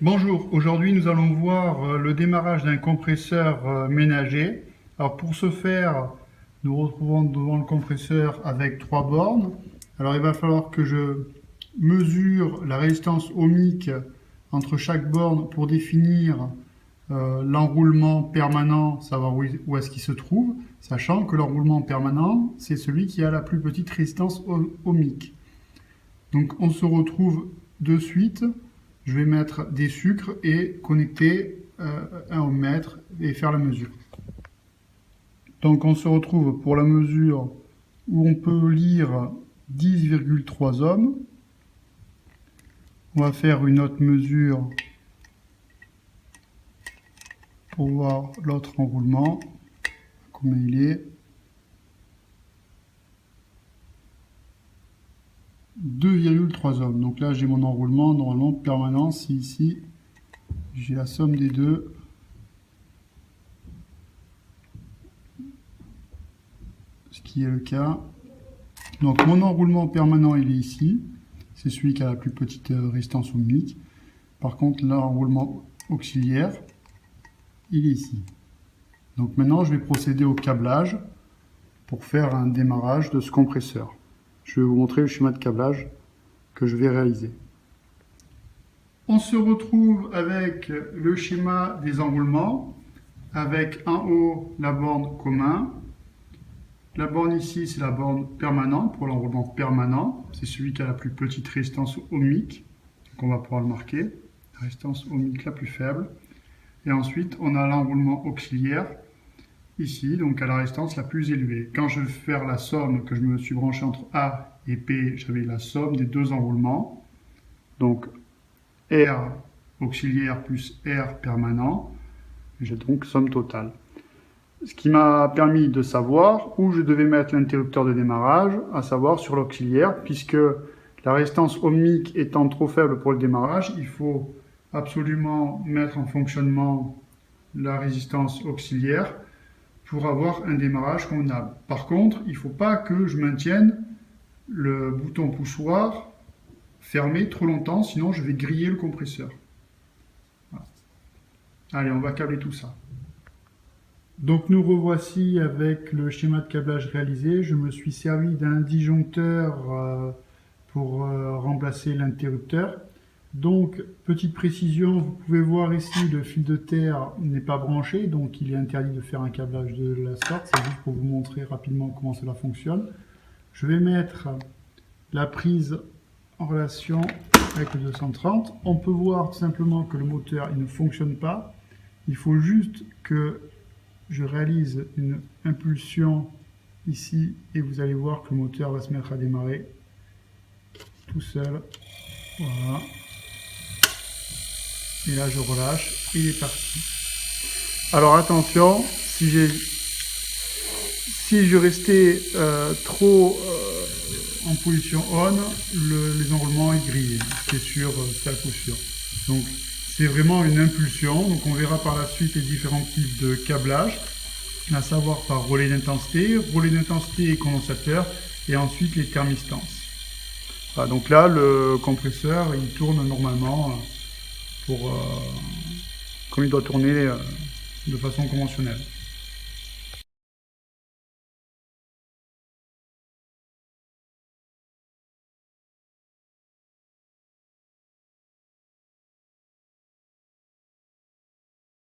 Bonjour, aujourd'hui nous allons voir le démarrage d'un compresseur ménager. Alors pour ce faire, nous retrouvons devant le compresseur avec 3 bornes. Alors il va falloir que je mesure la résistance ohmique entre chaque borne pour définir l'enroulement permanent, savoir où est-ce qu'il se trouve, sachant que l'enroulement permanent, c'est celui qui a la plus petite résistance ohmique. Donc on se retrouve de suite. Je vais mettre des sucres et connecter un ohmmètre et faire la mesure. Donc on se retrouve pour la mesure où on peut lire 10,3 ohms. On va faire une autre mesure pour voir l'autre enroulement, combien il est. 2,3 ohms. Donc là, j'ai mon enroulement normalement permanent. C'est ici, j'ai la somme des deux. Ce qui est le cas. Donc mon enroulement permanent, il est ici. C'est celui qui a la plus petite résistance ohmique. Par contre, l'enroulement auxiliaire, il est ici. Donc maintenant, je vais procéder au câblage pour faire un démarrage de ce compresseur. Je vais vous montrer le schéma de câblage que je vais réaliser. On se retrouve avec le schéma des enroulements, avec en haut la borne commun. La borne ici, c'est la borne permanente pour l'enroulement permanent. C'est celui qui a la plus petite résistance ohmique. Donc on va pouvoir le marquer. La résistance ohmique la plus faible. Et ensuite, on a l'enroulement auxiliaire. Ici, donc à la résistance la plus élevée. Quand je vais faire la somme, que je me suis branché entre A et P, j'avais la somme des deux enroulements. Donc R auxiliaire plus R permanent. J'ai donc somme totale. Ce qui m'a permis de savoir où je devais mettre l'interrupteur de démarrage, à savoir sur l'auxiliaire, puisque la résistance ohmique étant trop faible pour le démarrage, il faut absolument mettre en fonctionnement la résistance auxiliaire pour avoir un démarrage convenable. Par contre, il ne faut pas que je maintienne le bouton poussoir fermé trop longtemps, sinon je vais griller le compresseur. Voilà. Allez, on va câbler tout ça. Donc nous revoici avec le schéma de câblage réalisé. Je me suis servi d'un disjoncteur pour remplacer l'interrupteur. Donc, petite précision, vous pouvez voir ici le fil de terre n'est pas branché, donc il est interdit de faire un câblage de la sorte. C'est juste pour vous montrer rapidement comment cela fonctionne. Je vais mettre la prise en relation avec le 230. On peut voir tout simplement que le moteur il ne fonctionne pas. Il faut juste que je réalise une impulsion ici et vous allez voir que le moteur va se mettre à démarrer tout seul. Voilà. Et là, je relâche et il est parti. Alors attention, si je restais trop en position on, les enroulements est grillé. C'est sûr, c'est à coup sûr. Donc c'est vraiment une impulsion. Donc on verra par la suite les différents types de câblage, à savoir par relais d'intensité et condensateur, et ensuite les thermistances. Voilà, donc là, le compresseur, il tourne normalement comme il doit tourner de façon conventionnelle.